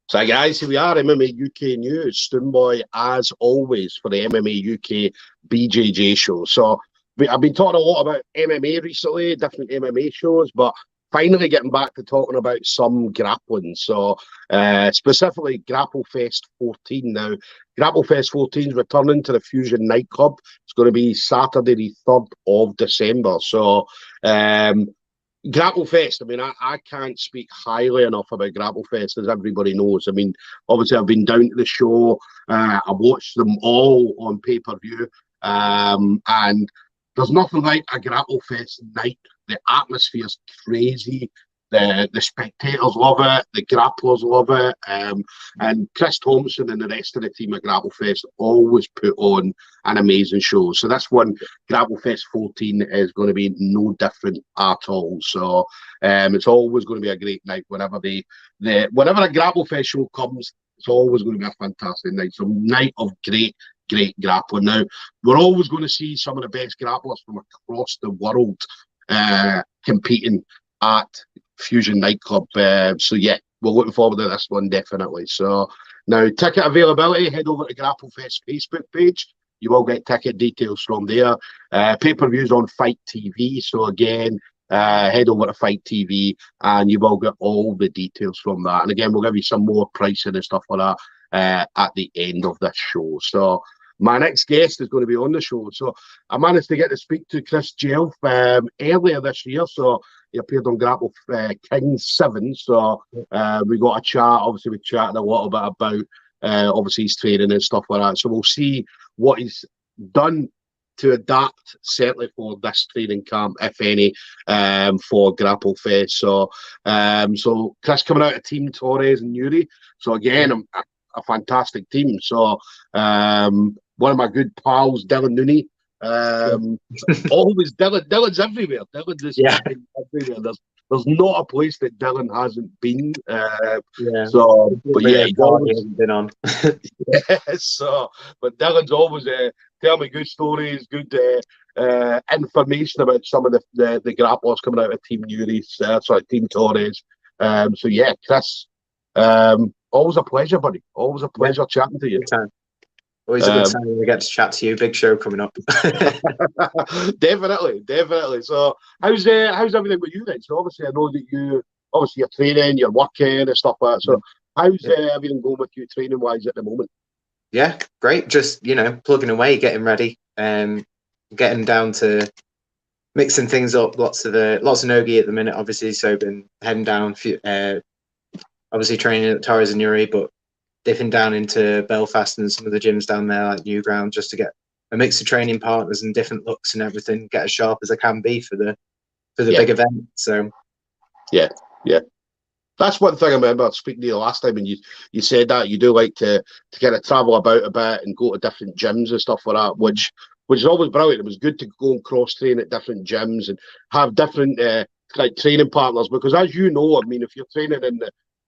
So guys, here we are, MMA UK News, Stoomboy as always for the MMA UK BJJ show. So I've been talking a lot about MMA recently, different MMA shows, but finally getting back to talking about some grappling. So specifically Grapplefest 14 now. Grapplefest 14 is returning to the Fusion nightclub. It's going to be Saturday the 3rd of December. So Grapplefest, I mean, I can't speak highly enough about Grapplefest, as everybody knows. I mean, obviously, I've been down to the show. I've watched them all on pay-per-view. And there's nothing like a Grapplefest night. The atmosphere's crazy. The spectators love it. The grapplers love it. And Chris Thompson and the rest of the team at Grapplefest always put on an amazing show. So this one, Grapplefest 14, is going to be no different at all. So it's always going to be a great night. Whenever whenever a Grapplefest show comes, it's always going to be a fantastic night. So night of great grappling. Now, we're always going to see some of the best grapplers from across the world competing at Fusion nightclub. So yeah, we're looking forward to this one definitely. So now, ticket availability, head over to Grapplefest Facebook page. You will get ticket details from there. Pay-per-views on Fight TV. So again, head over to Fight TV and you will get all the details from that. And again, we'll give you some more pricing and stuff like that at the end of this show. So my next guest is going to be on the show. So I managed to get to speak to Chris Jelf earlier this year. So he appeared on Grapple Kings 7. So we got a chat. Obviously, we chatted a little bit about obviously his training and stuff like that. So we'll see what he's done to adapt, certainly for this training camp, if any, for Grapplefest. So Chris coming out of Team Torres Newry. So again, a fantastic team. So one of my good pals, Dylan Nooney. Always Dylan's everywhere. Dylan's just everywhere. There's not a place that Dylan hasn't been. So, but yeah, he hasn't been on. But Dylan's always telling me good stories, good information about some of the grapplers coming out of Team Newry, Team Torres. So yeah, Chris, always a pleasure, buddy. Always a pleasure chatting to you. Always a good time when we get to chat to you. Big show coming up. Definitely. So how's everything with you then? So obviously I know that you're training, you're working and stuff like that. So how's everything going with you training wise at the moment? Yeah, great. Just plugging away, getting ready, getting down to mixing things up. Lots of nogi at the minute, obviously. So been heading down, obviously training at Torres Newry, but dipping down into Belfast and some of the gyms down there like Newground, just to get a mix of training partners and different looks and everything, get as sharp as I can be for the big event. So yeah, that's one thing I remember speaking to you last time, and you said that you do like to kind of travel about a bit and go to different gyms and stuff like that, which is always brilliant. It was good to go and cross train at different gyms and have different like training partners, because as you know, I mean, if you're training in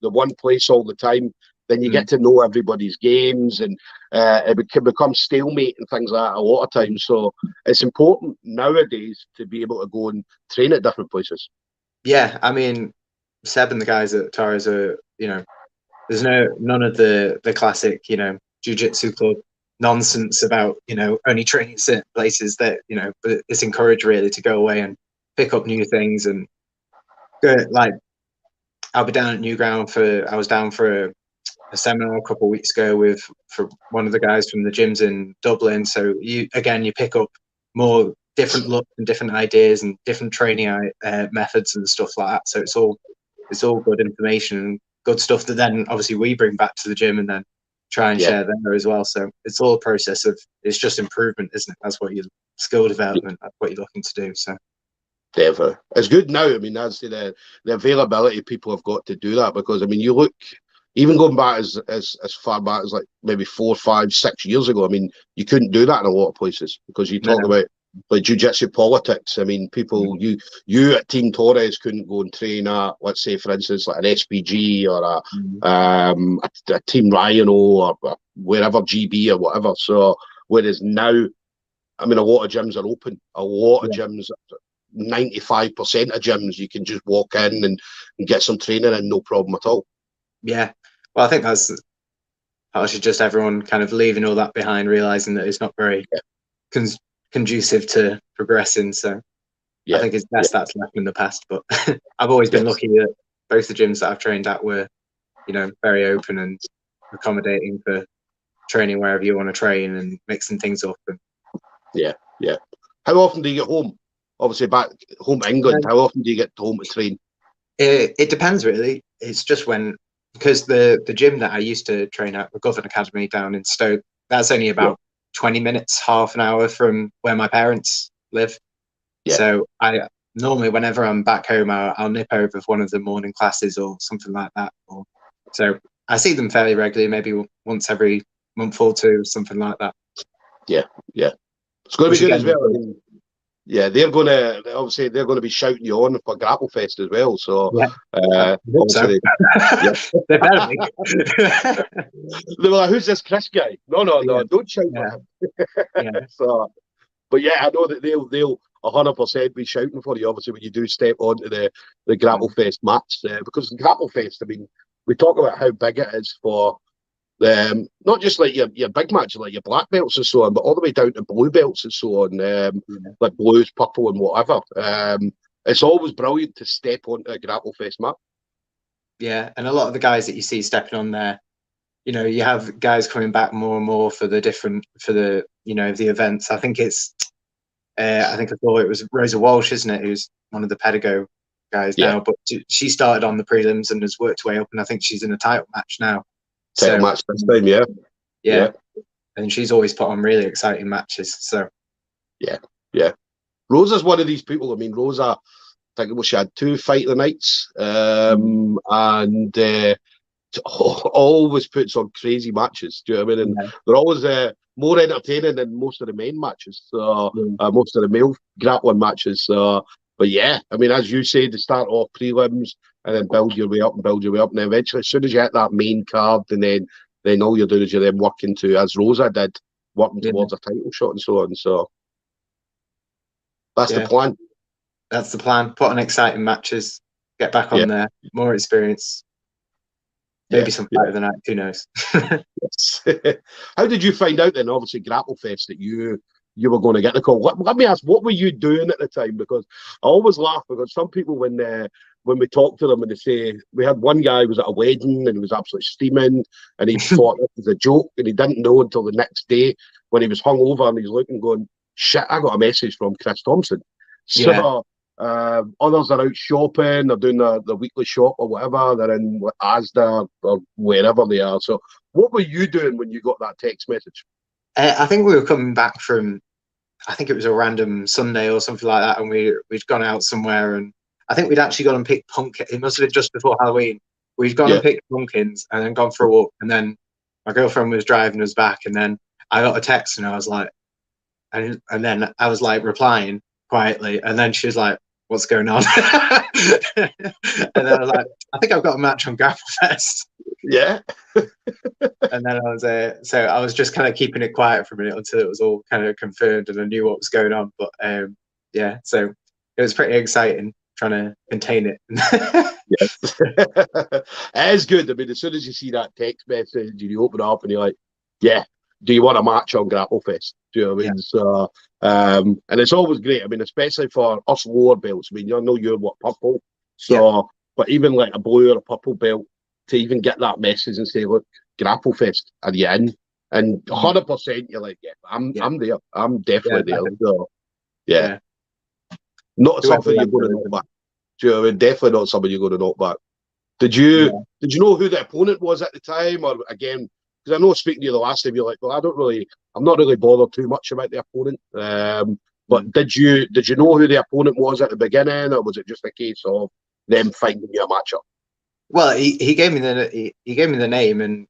the one place all the time, then you get to know everybody's games, and it can become stalemate and things like that a lot of times. So it's important nowadays to be able to go and train at different places. Yeah, I mean, Seb and the guys at Torres are, there's none of the classic, jiu-jitsu club nonsense about, only training certain places that, but it's encouraged really to go away and pick up new things and go. Like, I'll be down at Newground I was down for a seminar a couple of weeks ago for one of the guys from the gyms in Dublin. So you pick up more different looks and different ideas and different training methods and stuff like that. So it's all good information and good stuff that then obviously we bring back to the gym and then try and share there as well. So it's all a process it's just improvement, isn't it? That's what skill development, that's what you're looking to do. So definitely, it's good now. I mean, that's the availability people have got to do that, because I mean, you look. Even going back as far back as like maybe 4, 5, 6 years ago, I mean, you couldn't do that in a lot of places, because you talk about like jiu-jitsu politics. I mean, people, you at Team Torres couldn't go and train at, let's say, for instance, like an SPG or a Team Rhino or wherever, GB or whatever. So whereas now, I mean, a lot of gyms are open. A lot of gyms, 95% of gyms, you can just walk in and get some training and no problem at all. Yeah, Well, I think that's actually just everyone kind of leaving all that behind, realizing that it's not very con conducive to progressing. So I think it's best that's left in the past. But I've always been lucky that both the gyms that I've trained at were, you know, very open and accommodating for training wherever you want to train and mixing things up. And How often do you get home? Obviously, back home to England, how often do you get home to train? It depends, really. It's just when, because the gym that I used to train at, the Govan Academy down in Stoke, that's only about 20 minutes, half an hour from where my parents live. So I normally, whenever I'm back home, I'll nip over for one of the morning classes or something like that. So I see them fairly regularly, maybe once every month or two, something like that. Yeah. It's going to be good as well. I mean, they're going to be shouting you on for Grapplefest as well. So, obviously, they better be. They were like, "Who's this Chris guy?" No, don't shout for him. So, but I know that they'll 100% be shouting for you. Obviously, when you do step onto the Grapplefest match, because Grapplefest, I mean, we talk about how big it is for. Not just like your big matches, like your black belts and so on, but all the way down to blue belts and so on, like blues, purple, and whatever. It's always brilliant to step onto a Grapplefest mat. Yeah, and a lot of the guys that you see stepping on there, you know, you have guys coming back more and more for the events. I think I thought it was Rosa Walsh, isn't it, who's one of the Pedigo guys now, but she started on the prelims and has worked her way up, and I think she's in a title match now. Match this time, yeah. And she's always put on really exciting matches. So, yeah. Rosa's one of these people. I mean, Rosa, I think she had 2 fight of the nights, and always puts on crazy matches. Do you know what I mean? And they're always more entertaining than most of the main matches. So most of the male grappling matches. So, but I mean, as you say, to start off prelims and then build your way up, and then eventually, as soon as you hit that main card, and then all you're doing is you're then working to, as Rosa did, working towards a title shot and so on. So that's the plan. That's the plan. Put on exciting matches, get back on there, more experience. Maybe some fight of the night, who knows? How did you find out then, obviously, Grapplefest, that you were going to get the call? Let me ask, what were you doing at the time? Because I always laugh, because some people, when we talk to them and they say, we had one guy who was at a wedding and he was absolutely steaming and he thought it was a joke, and he didn't know until the next day when he was hungover and he's looking going, shit, I got a message from Chris Thompson. So others are out shopping, they're doing the weekly shop or whatever, they're in Asda or wherever they are. So what were you doing when you got that text message? I think we were coming back from, I think it was a random Sunday or something like that, and we'd gone out somewhere, and I think we'd actually gone and picked pumpkins. It must have been just before Halloween. We'd gone and picked pumpkins and then gone for a walk, and then my girlfriend was driving us back, and then I got a text and I was like, and then I was like replying quietly, and then she was like, "What's going on?" And then I was like, "I think I've got a match on Grapplefest." And then I was just kind of keeping it quiet for a minute until it was all kind of confirmed and I knew what was going on. But so it was pretty exciting trying to contain it. It is good. I mean, as soon as you see that text message and you open it up and you're like, do you want a match on Grapplefest? Do you know what I mean? So, and it's always great. I mean, especially for us lower belts. I mean, I know you're purple. So, but even like a blue or a purple belt, to even get that message and say, look, Grapplefest, are you in? And 100% you're like, I'm there. I'm definitely there. So, not something you're going to knock back. Do you know what I mean? Definitely not something you're going to knock back. Did you know who the opponent was at the time? Or again, because I know speaking to you the last time, you're like, well, I'm not really bothered too much about the opponent. But did you know who the opponent was at the beginning, or was it just a case of them finding you a matchup? Well, he gave me the name, and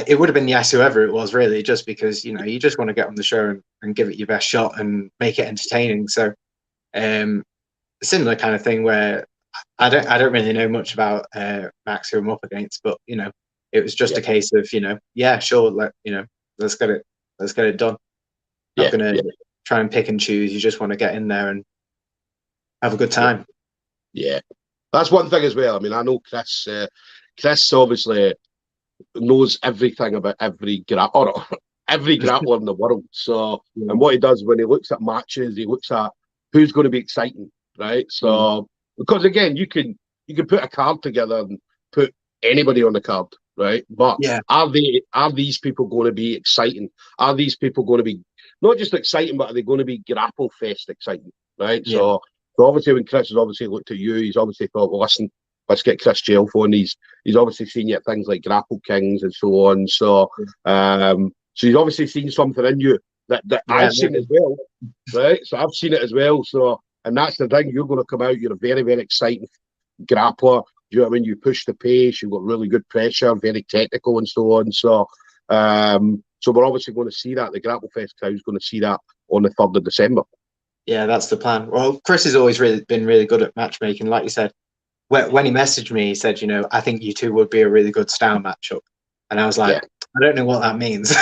it would have been yes, whoever it was, really, just because you just want to get on the show and give it your best shot and make it entertaining. So, similar kind of thing where I don't really know much about Max, who I'm up against, but it was just a case of sure, let's get it done. Not gonna try and pick and choose. You just want to get in there and have a good time. That's one thing as well. I mean, I know Chris. Chris obviously knows everything about every every grappler in the world. So, and what he does when he looks at matches, he looks at who's going to be exciting, right? So, because again, you can put a card together and put anybody on the card, right? But are these people going to be exciting? Are these people going to be not just exciting, but are they going to be Grapplefest exciting, right? So obviously when Chris has obviously looked at you, he's obviously thought, well, listen, let's get Chris Jelf on. He's obviously seen you at things like Grapple Kings and so on. So so he's obviously seen something in you that I've seen as well, right? So I've seen it as well. So, and that's the thing, you're going to come out, you're a very, very exciting grappler. You know what I mean? You push the pace, you've got really good pressure, very technical and so on. So so we're obviously going to see that. The Grapplefest crowd's going to see that on the 3rd of December. Yeah, that's the plan. Well, Chris has always been really good at matchmaking. Like you said, when he messaged me, he said, I think you two would be a really good style matchup. And I was like, I don't know what that means.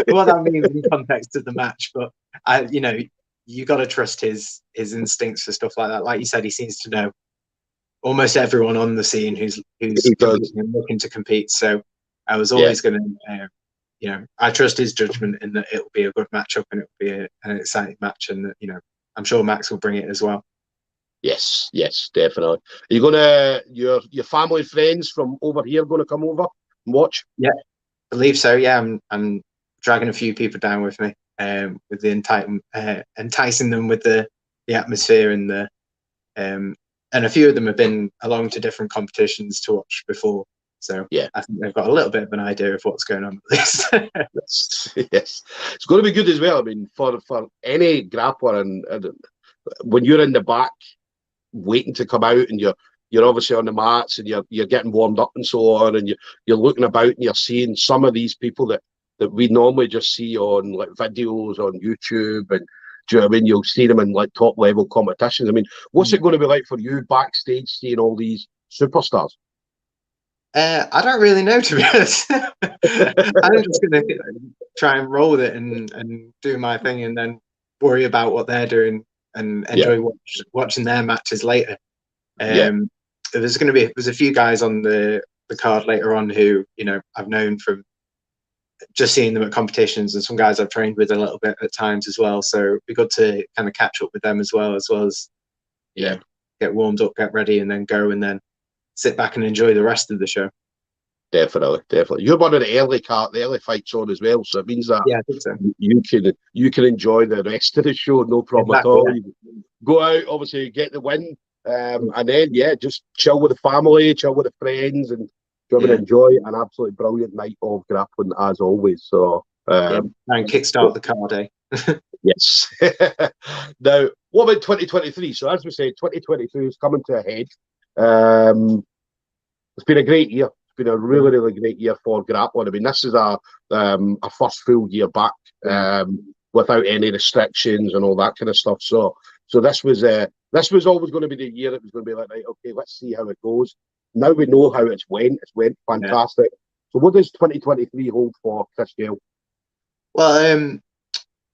What that means in context of the match. But, you got to trust his instincts for stuff like that. Like you said, he seems to know almost everyone on the scene who's looking to compete. So I was always going to, I trust his judgment in that it'll be a good matchup and it'll be an exciting match. And, I'm sure Max will bring it as well. Yes, definitely. Are you gonna your family friends from over here going to come over and watch? Yeah, I believe so. Yeah, I'm dragging a few people down with me, with the enticing them with the atmosphere and the and a few of them have been along to different competitions to watch before. So I think they've got a little bit of an idea of what's going on with this. Yes, it's going to be good as well. I mean, for any grappler, and when you're in the back waiting to come out, and you're obviously on the mats and you're getting warmed up and so on, and you're looking about and you're seeing some of these people that we normally just see on like videos on YouTube, and do you know what I mean? You'll see them in like top level competitions. I mean, what's it going to be like for you backstage seeing all these superstars? I don't really know, to be honest. I'm just going to try and roll with it and do my thing, and then worry about what they're doing and enjoy watching their matches later. There's a few guys on the card later on who I've known from just seeing them at competitions, and some guys I've trained with a little bit at times as well. So it'd be good to kind of catch up with them as well as get warmed up, get ready, and then go and then sit back and enjoy the rest of the show. Definitely. You're one of the early fights on as well, so it means that I think so. you can enjoy the rest of the show, no problem at all. You go out, obviously get the win, and then just chill with the family, chill with the friends, and enjoy an absolutely brilliant night of grappling as always. So and kickstart the card, eh? Yes. Now, what about 2023? So as we said, 2023 is coming to a head. It's been a great year. It's been a really, really great year for grappling. I mean, this is our first full year back without any restrictions and all that kind of stuff. So this was always going to be the year. It was going to be like, right, okay, let's see how it goes. Now we know how it's went. It's went fantastic. So what does 2023 hold for Chris Jelf? Well,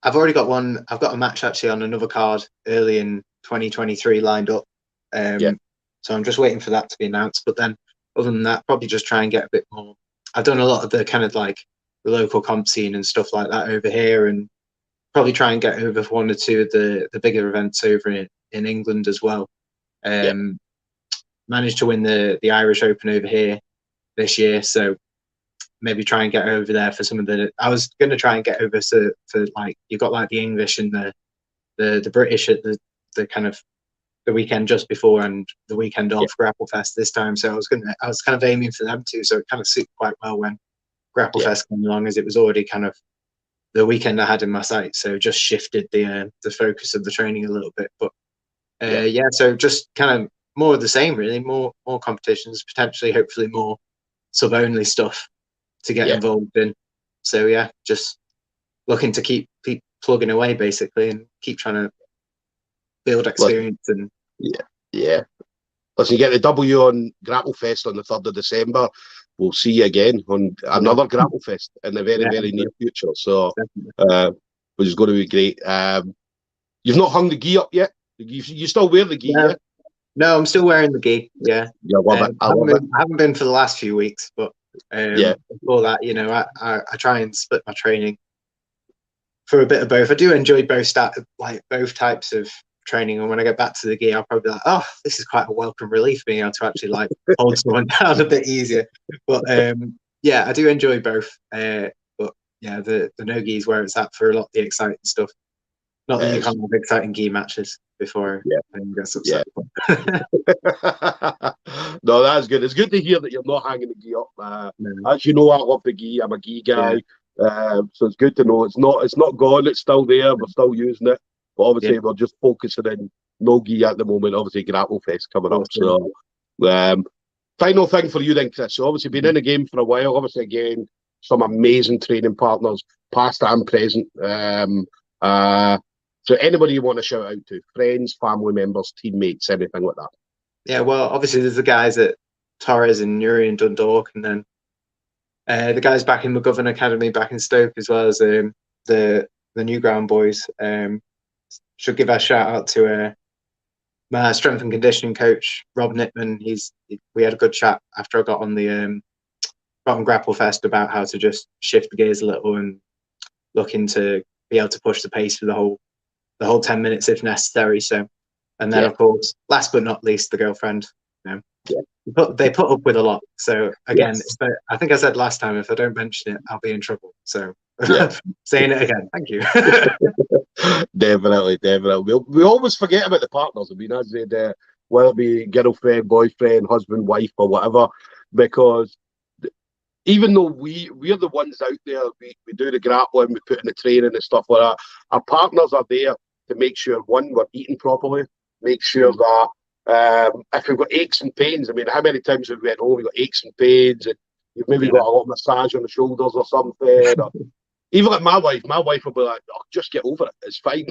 I've already got one. I've got a match actually on another card early in 2023 lined up. So I'm just waiting for that to be announced. But then other than that, probably just try and get a bit more. I've done a lot of the kind of like the local comp scene and stuff like that over here, and probably try and get over one or two of the bigger events over in England as well. Managed to win the Irish Open over here this year, so maybe try and get over there for some of the. I was going to try and get over for like you've got like the English and the British at the kind of the weekend just before and the weekend off Grapplefest this time. So I was kind of aiming for them too. So it kind of suited quite well when Grapplefest came along, as it was already kind of the weekend I had in my sight. So just shifted the focus of the training a little bit. But so just kind of more of the same, really. More competitions, potentially, hopefully more sub-only stuff to get involved in. So just looking to keep plugging away basically and keep trying to build experience. And listen, you get the W on Grapplefest on the 3rd of December. We'll see you again on another Grapplefest in the very, very near future. So which is going to be great. You've not hung the gi up yet? You still wear the gi, No, I'm still wearing the gi. Yeah, Yeah, love it. I love it. I haven't been for the last few weeks, but before that, you know, I try and split my training for a bit of both. I do enjoy both both types of training, and when I get back to the gi, I'll probably be like, oh, this is quite a welcome relief being able to actually like hold someone down a bit easier. But yeah, I do enjoy both. But yeah, the no gi is where it's at for a lot of the exciting stuff. Not that you can't have exciting gi matches before anyone gets upset. No, that's good. It's good to hear that you're not hanging the gi up. As you know, I love the gi. I'm a gi guy. So it's good to know it's not gone. It's still there. We're still using it. But obviously, we're just focusing in no gi at the moment. Obviously, Grapplefest coming up. So, final thing for you then, Chris. So obviously, been in the game for a while. Obviously, again, some amazing training partners, past and present. So anybody you want to shout out to, friends, family members, teammates, anything like that. Yeah, well, obviously there's the guys at Torres and Newry and Dundalk, and then the guys back in McGovern Academy back in Stoke, as well as the New Ground boys. Should give a shout out to my strength and conditioning coach, Rob Nittman. We had a good chat after I got on Grapplefest about how to just shift the gears a little and looking to be able to push the pace for the whole 10 minutes if necessary. So, and then of course, last but not least, the girlfriend. You know, they put up with a lot. So again, I think I said last time, if I don't mention it, I'll be in trouble. So saying it again, thank you. Definitely. We always forget about the partners. I mean, as I said, whether it be girlfriend, boyfriend, husband, wife, or whatever, because even though we're the ones out there, we do the grappling, we put in the training and stuff like that, our partners are there to make sure, one, we're eating properly, make sure that if we've got aches and pains, I mean, how many times have we at home, we've got aches and pains, and you've maybe got a lot of massage on the shoulders or something, or even like my wife will be like, oh, just get over it, it's fine.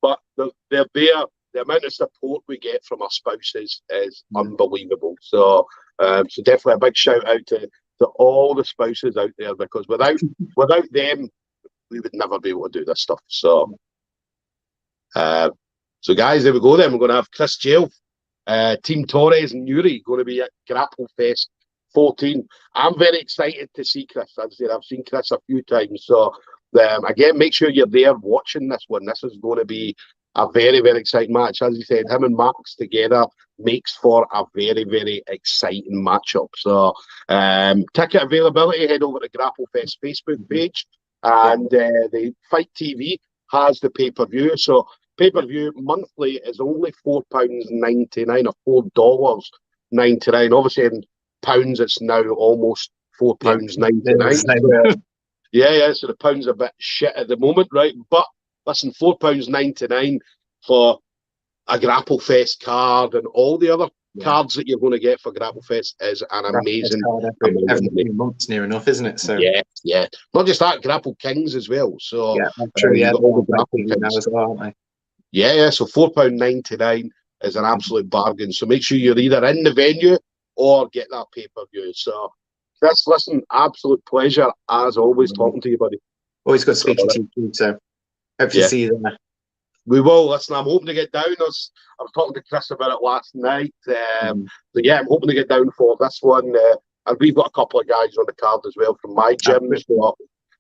But they're there. The amount of support we get from our spouses is unbelievable. So definitely a big shout out to all the spouses out there, because without them, we would never be able to do this stuff. So guys, there we go then. We're going to have Chris Jelf, Team Torres Newry, going to be at Grapplefest 14. I'm very excited to see Chris. As I said, I've seen Chris a few times. So again, make sure you're there watching this one. This is going to be a very, very exciting match. As you said, him and Max together makes for a very, very exciting matchup. So ticket availability, head over to Grapplefest Facebook page, and the Fight TV has the pay-per-view. So pay-per-view monthly is only £4.99 or $4.99. Obviously in pounds it's now almost £4.99. So the pound's a bit shit at the moment, right? But listen, £4.99 for a Grapplefest card and all the other cards that you're going to get for Grapplefest is an amazing every few months near enough, isn't it? So not just that, Grapple Kings as well. So true. All the Grapple Kings now as well, aren't they? So £4.99 is an absolute bargain. So make sure you're either in the venue or get that pay-per-view. So Chris, listen, absolute pleasure as always talking to you, buddy. Always good speaking to you, so hopefully see you there. We will. Listen, I'm hoping to get down. I was talking to Chris about it last night. I'm hoping to get down for this one. And we've got a couple of guys on the card as well from my gym. So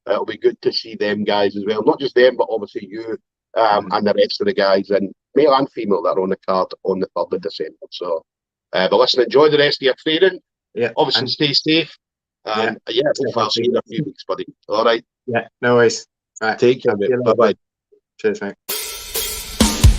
it'll be good to see them guys as well. Not just them, but obviously you and the rest of the guys, and male and female, that are on the card on the 3rd of December. So, but listen, enjoy the rest of your training. Obviously, stay safe. Hopefully I'll see you in a few weeks, buddy. All right. No worries. Right. Take care, mate. Bye-bye. Cheers, mate.